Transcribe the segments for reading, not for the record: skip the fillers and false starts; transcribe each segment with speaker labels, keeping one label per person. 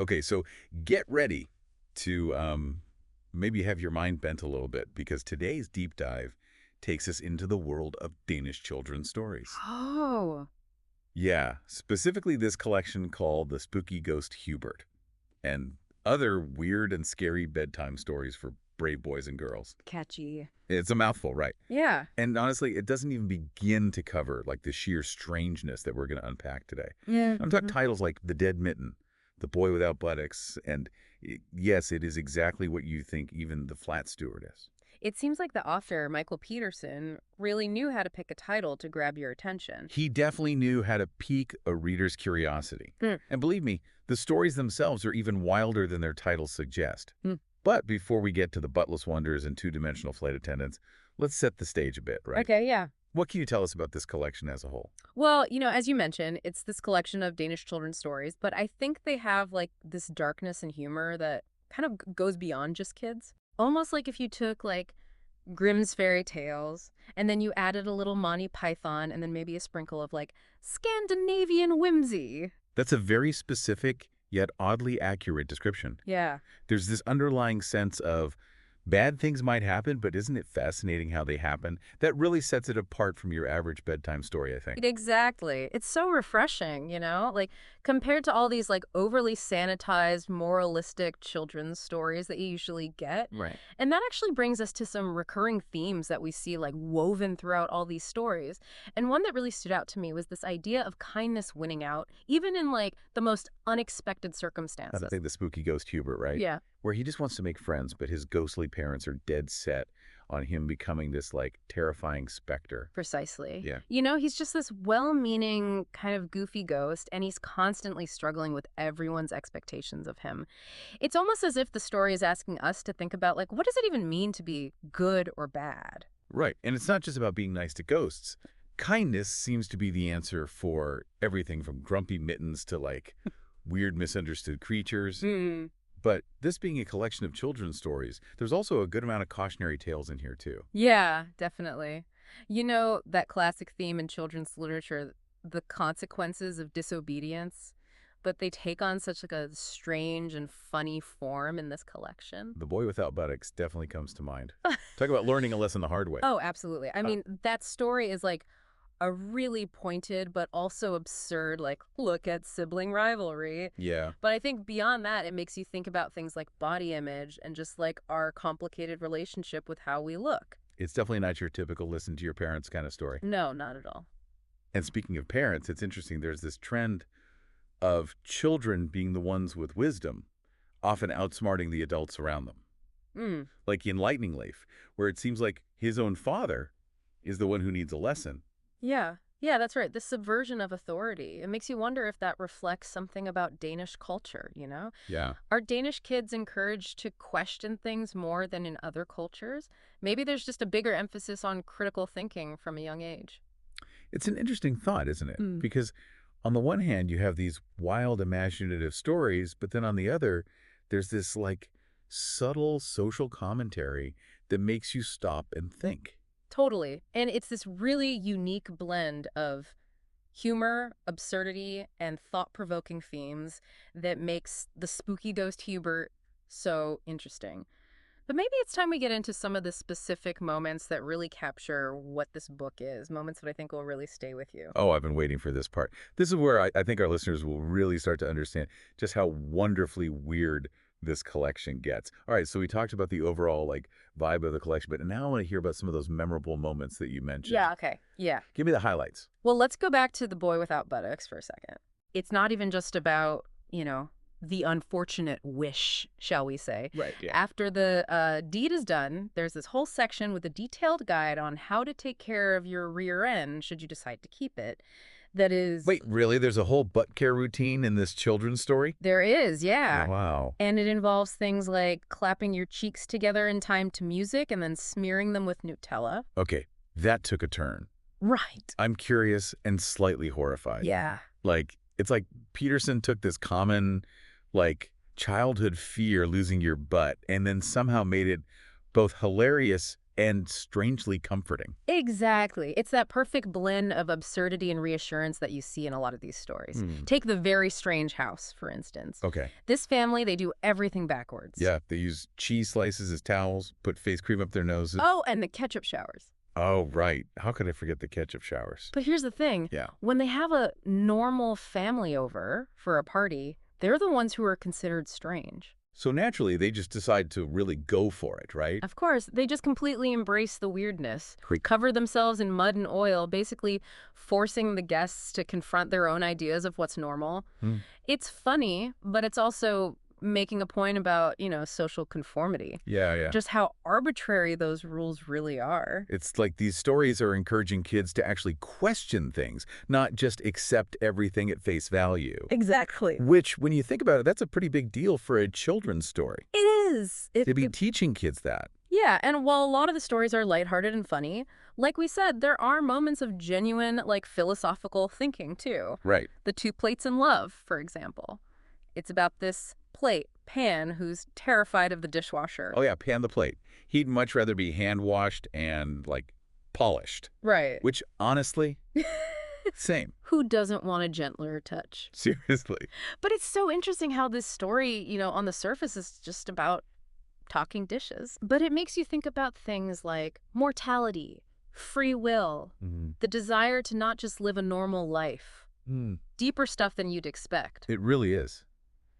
Speaker 1: Okay, so get ready to maybe have your mind bent a little bit because today's deep dive takes us into the world of Danish children's stories.
Speaker 2: Oh,
Speaker 1: Yeah, specifically this collection called The Spooky Ghost Hubert and other weird and scary bedtime stories for brave boys and girls.
Speaker 2: catchy.
Speaker 1: It's a mouthful, right?
Speaker 2: Yeah.
Speaker 1: And honestly, it doesn't even begin to cover like the sheer strangeness that we're going to unpack today.
Speaker 2: Yeah.
Speaker 1: I'm talking titles like The Dead Mitten, The Boy Without Buttocks, and yes, it is exactly what you think even The Flat Steward is.
Speaker 2: It seems like the author, Michael Peterson, really knew how to pick a title to grab your attention.
Speaker 1: He definitely knew how to pique a reader's curiosity.
Speaker 2: Hmm.
Speaker 1: And believe me, the stories themselves are even wilder than their titles suggest.
Speaker 2: Hmm.
Speaker 1: But before we get to the buttless wonders and two-dimensional flight attendants, let's set the stage a bit, right?
Speaker 2: Okay, yeah.
Speaker 1: What can you tell us about this collection as a whole?
Speaker 2: Well, as you mentioned, it's this collection of Danish children's stories, but I think they have like this darkness and humor that kind of goes beyond just kids. Almost like if you took like Grimm's fairy tales and then you added a little Monty Python and then maybe a sprinkle of like Scandinavian whimsy.
Speaker 1: That's a very specific yet oddly accurate description.
Speaker 2: Yeah.
Speaker 1: There's this underlying sense of bad things might happen, but isn't it fascinating how they happen? That really sets it apart from your average bedtime story, I think.
Speaker 2: Exactly. It's so refreshing, Like compared to all these like overly sanitized, moralistic children's stories that you usually get.
Speaker 1: Right.
Speaker 2: And that actually brings us to some recurring themes that we see like woven throughout all these stories. And one that really stood out to me was this idea of kindness winning out, even in like the most unexpected
Speaker 1: I
Speaker 2: circumstances.
Speaker 1: think the spooky ghost Hubert, right?
Speaker 2: Yeah.
Speaker 1: Where he just wants to make friends, but his ghostly parents are dead set on him becoming this, like, terrifying specter.
Speaker 2: Precisely.
Speaker 1: Yeah.
Speaker 2: He's just this well-meaning kind of goofy ghost, and he's constantly struggling with everyone's expectations of him. It's almost as if the story is asking us to think about, like, what does it even mean to be good or bad?
Speaker 1: Right. And it's not just about being nice to ghosts. Kindness seems to be the answer for everything from grumpy mittens to, like, weird misunderstood creatures.
Speaker 2: Hmm.
Speaker 1: But this being a collection of children's stories, there's also a good amount of cautionary tales in here, too.
Speaker 2: Yeah, definitely. That classic theme in children's literature, the consequences of disobedience, but they take on such like a strange and funny form in this collection.
Speaker 1: The Boy Without Buttocks definitely comes to mind. Talk about learning a lesson the hard way.
Speaker 2: Oh, absolutely. I mean, that story is like a really pointed but also absurd, like, look at sibling rivalry.
Speaker 1: Yeah.
Speaker 2: But I think beyond that, it makes you think about things like body image and just like our complicated relationship with how we look.
Speaker 1: It's definitely not your typical listen to your parents kind of story.
Speaker 2: No, not at all.
Speaker 1: And speaking of parents, it's interesting. There's this trend of children being the ones with wisdom, often outsmarting the adults around them.
Speaker 2: Mm.
Speaker 1: Like in Lightning Leaf, where it seems like his own father is the one who needs a lesson.
Speaker 2: Yeah. Yeah, that's right. The subversion of authority. It makes you wonder if that reflects something about Danish culture.
Speaker 1: Yeah.
Speaker 2: Are Danish kids encouraged to question things more than in other cultures? Maybe there's just a bigger emphasis on critical thinking from a young age.
Speaker 1: It's an interesting thought, isn't it?
Speaker 2: Mm.
Speaker 1: Because on the one hand, you have these wild imaginative stories, but then on the other, there's this like subtle social commentary that makes you stop and think.
Speaker 2: Totally. And it's this really unique blend of humor, absurdity, and thought-provoking themes that makes the spooky ghost Hubert so interesting. But maybe it's time we get into some of the specific moments that really capture what this book is, moments that I think will really stay with you.
Speaker 1: Oh, I've been waiting for this part. This is where I think our listeners will really start to understand just how wonderfully weird this collection gets. All right, so we talked about the overall like vibe of the collection, but now I want to hear about some of those memorable moments that you mentioned.
Speaker 2: Yeah, okay. Yeah.
Speaker 1: Give me the highlights.
Speaker 2: Well, let's go back to The Boy Without Buttocks for a second. It's not even just about, the unfortunate wish, shall we say.
Speaker 1: Right, yeah.
Speaker 2: After the deed is done, there's this whole section with a detailed guide on how to take care of your rear end should you decide to keep it. That is...
Speaker 1: Wait, really? There's a whole butt care routine in this children's story?
Speaker 2: There is, yeah.
Speaker 1: Wow.
Speaker 2: And it involves things like clapping your cheeks together in time to music and then smearing them with Nutella.
Speaker 1: Okay, that took a turn.
Speaker 2: Right.
Speaker 1: I'm curious and slightly horrified.
Speaker 2: Yeah.
Speaker 1: Like, it's like Peterson took this common, like, childhood fear losing your butt and then somehow made it both hilarious and strangely comforting.
Speaker 2: Exactly. It's that perfect blend of absurdity and reassurance that you see in a lot of these stories.
Speaker 1: Hmm.
Speaker 2: Take The Very Strange House, for instance.
Speaker 1: Okay.
Speaker 2: This family, they do everything backwards.
Speaker 1: Yeah, they use cheese slices as towels, put face cream up their noses.
Speaker 2: Oh, and the ketchup showers.
Speaker 1: Oh, right. How could I forget the ketchup showers?
Speaker 2: But here's the thing.
Speaker 1: Yeah.
Speaker 2: When they have a normal family over for a party, they're the ones who are considered strange.
Speaker 1: So naturally, they just decide to really go for it, right?
Speaker 2: Of course, they just completely embrace the weirdness,
Speaker 1: Great.
Speaker 2: cover themselves in mud and oil, basically forcing the guests to confront their own ideas of what's normal.
Speaker 1: Hmm.
Speaker 2: It's funny, but it's also making a point about, social conformity.
Speaker 1: Yeah, yeah.
Speaker 2: Just how arbitrary those rules really are.
Speaker 1: It's like these stories are encouraging kids to actually question things, not just accept everything at face value.
Speaker 2: Exactly.
Speaker 1: Which, when you think about it, that's a pretty big deal for a children's story.
Speaker 2: It is.
Speaker 1: To be teaching kids that.
Speaker 2: Yeah, and while a lot of the stories are lighthearted and funny, like we said, there are moments of genuine, philosophical thinking, too.
Speaker 1: Right.
Speaker 2: The Two Plates in Love, for example. It's about this plate, Pan, who's terrified of the dishwasher.
Speaker 1: Oh, yeah, pan the plate. He'd much rather be hand-washed and, polished.
Speaker 2: Right.
Speaker 1: Which, honestly, same.
Speaker 2: Who doesn't want a gentler touch?
Speaker 1: Seriously.
Speaker 2: But it's so interesting how this story, on the surface is just about talking dishes. But it makes you think about things like mortality, free will, the desire to not just live a normal life. Deeper stuff than you'd expect.
Speaker 1: It really is.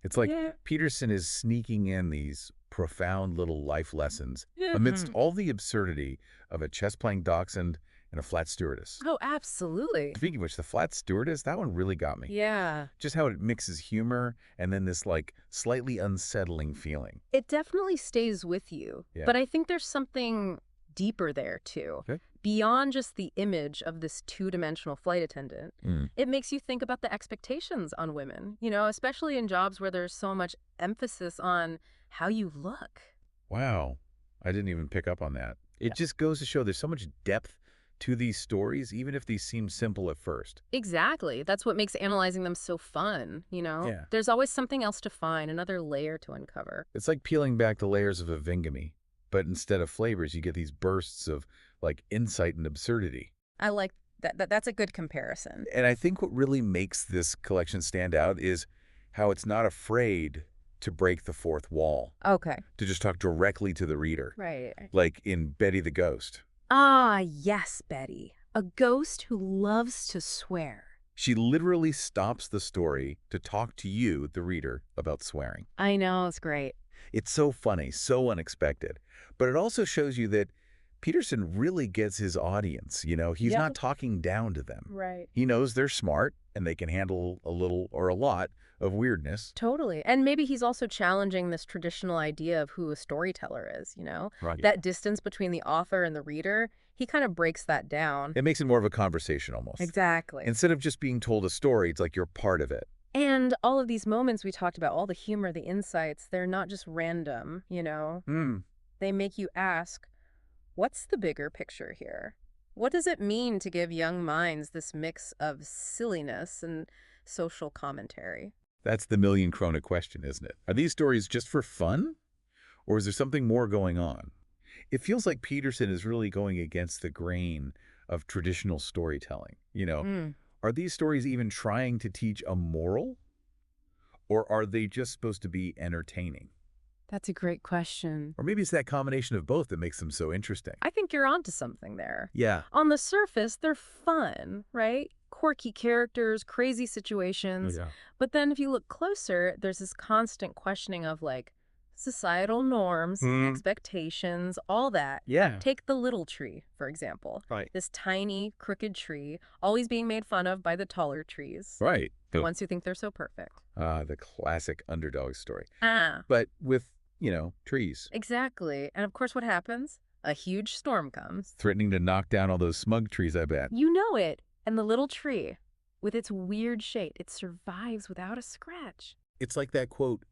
Speaker 1: It's like
Speaker 2: Yeah.
Speaker 1: Peterson is sneaking in these profound little life lessons amidst all the absurdity of a chess-playing dachshund and a flat stewardess.
Speaker 2: Oh, absolutely.
Speaker 1: Speaking of which, the flat stewardess, that one really got me.
Speaker 2: Yeah.
Speaker 1: Just how it mixes humor and then this, slightly unsettling feeling.
Speaker 2: It definitely stays with you.
Speaker 1: Yeah.
Speaker 2: But I think there's something deeper there, too.
Speaker 1: Okay.
Speaker 2: Beyond just the image of this two-dimensional flight attendant, it makes you think about the expectations on women, especially in jobs where there's so much emphasis on how you look.
Speaker 1: Wow. I didn't even pick up on that. It just goes to show there's so much depth to these stories, even if these seem simple at first.
Speaker 2: Exactly. That's what makes analyzing them so fun,
Speaker 1: Yeah.
Speaker 2: There's always something else to find, another layer to uncover.
Speaker 1: It's like peeling back the layers of a vingamy, but instead of flavors, you get these bursts of, insight and absurdity.
Speaker 2: I like that. That's a good comparison.
Speaker 1: And I think what really makes this collection stand out is how it's not afraid to break the fourth wall,
Speaker 2: Okay.
Speaker 1: to just talk directly to the reader,
Speaker 2: Right.
Speaker 1: like in Betty the Ghost.
Speaker 2: Ah, yes, Betty. A ghost who loves to swear.
Speaker 1: She literally stops the story to talk to you, the reader, about swearing.
Speaker 2: I know, it's great.
Speaker 1: It's so funny, so unexpected. But it also shows you that Peterson really gets his audience, He's
Speaker 2: Yep.
Speaker 1: not talking down to them.
Speaker 2: Right.
Speaker 1: He knows they're smart and they can handle a little or a lot of weirdness.
Speaker 2: Totally. And maybe he's also challenging this traditional idea of who a storyteller is,
Speaker 1: Right.
Speaker 2: That distance between the author and the reader, he kind of breaks that down.
Speaker 1: It makes it more of a conversation almost.
Speaker 2: Exactly.
Speaker 1: Instead of just being told a story, it's like you're part of it.
Speaker 2: And all of these moments we talked about, all the humor, the insights, they're not just random, They make you ask, what's the bigger picture here? What does it mean to give young minds this mix of silliness and social commentary?
Speaker 1: That's the million krona question, isn't it? Are these stories just for fun? Or is there something more going on? It feels like Peterson is really going against the grain of traditional storytelling. Are these stories even trying to teach a moral? Or are they just supposed to be entertaining?
Speaker 2: That's a great question.
Speaker 1: Or maybe it's that combination of both that makes them so interesting.
Speaker 2: I think you're onto something there.
Speaker 1: Yeah.
Speaker 2: On the surface, they're fun, right? Quirky characters, crazy situations.
Speaker 1: Yeah.
Speaker 2: But then if you look closer, there's this constant questioning of societal norms, expectations, all that.
Speaker 1: Yeah.
Speaker 2: Take the little tree, for example.
Speaker 1: Right.
Speaker 2: This tiny, crooked tree, always being made fun of by the taller trees.
Speaker 1: Right.
Speaker 2: The ones who think they're so perfect.
Speaker 1: The classic underdog story.
Speaker 2: Ah,
Speaker 1: But with, trees.
Speaker 2: exactly. And of course, what happens? A huge storm comes.
Speaker 1: Threatening to knock down all those smug trees, I bet.
Speaker 2: You know it. And the little tree, with its weird shape, it survives without a scratch.
Speaker 1: It's like that quote,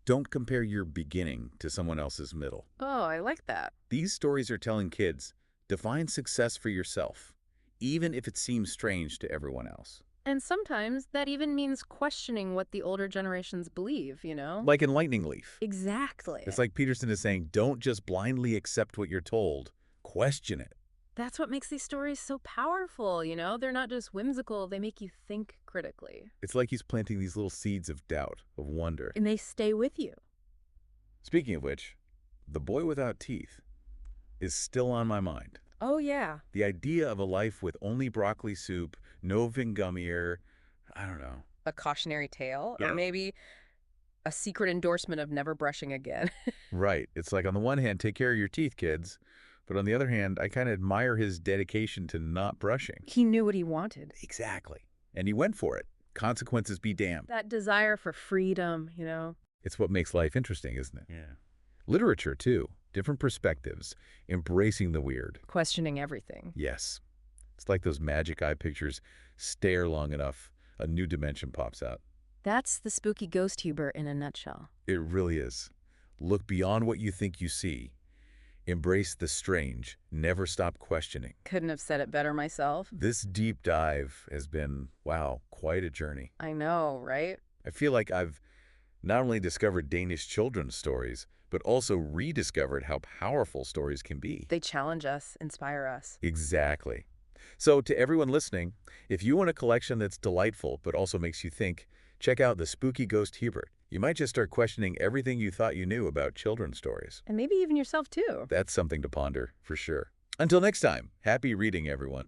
Speaker 1: don't compare your beginning to someone else's middle.
Speaker 2: Oh, I like that.
Speaker 1: These stories are telling kids, define success for yourself, even if it seems strange to everyone else.
Speaker 2: And sometimes that even means questioning what the older generations believe, you know?
Speaker 1: Like in Lightning Leaf.
Speaker 2: Exactly.
Speaker 1: It's like Peterson is saying, don't just blindly accept what you're told. Question it.
Speaker 2: That's what makes these stories so powerful, you know? They're not just whimsical, they make you think critically.
Speaker 1: It's like he's planting these little seeds of doubt, of wonder.
Speaker 2: And they stay with you.
Speaker 1: Speaking of which, The Boy Without Teeth is still on my mind.
Speaker 2: Oh, yeah.
Speaker 1: The idea of a life with only broccoli soup, no Vingumir, I don't know.
Speaker 2: A cautionary tale,
Speaker 1: Yeah.
Speaker 2: or maybe a secret endorsement of never brushing again.
Speaker 1: Right. It's like on the one hand, take care of your teeth, kids. But on the other hand, I kind of admire his dedication to not brushing.
Speaker 2: He knew what he wanted.
Speaker 1: Exactly. And he went for it. Consequences be damned.
Speaker 2: That desire for freedom, you know?
Speaker 1: It's what makes life interesting, isn't it? Yeah. Literature, too. Different perspectives. Embracing the weird.
Speaker 2: Questioning everything.
Speaker 1: Yes. It's like those magic eye pictures. Stare long enough, a new dimension pops out.
Speaker 2: That's the spooky ghost Hubert in a nutshell.
Speaker 1: It really is. Look beyond what you think you see. Embrace the strange. Never stop questioning.
Speaker 2: Couldn't have said it better myself.
Speaker 1: This deep dive has been, wow, quite a journey.
Speaker 2: I know, right?
Speaker 1: I feel like I've not only discovered Danish children's stories, but also rediscovered how powerful stories can be.
Speaker 2: They challenge us, inspire us.
Speaker 1: Exactly. So to everyone listening, if you want a collection that's delightful but also makes you think, check out The Spooky Ghost Hubert. You might just start questioning everything you thought you knew about children's stories.
Speaker 2: And maybe even yourself, too.
Speaker 1: That's something to ponder, for sure. Until next time, happy reading, everyone.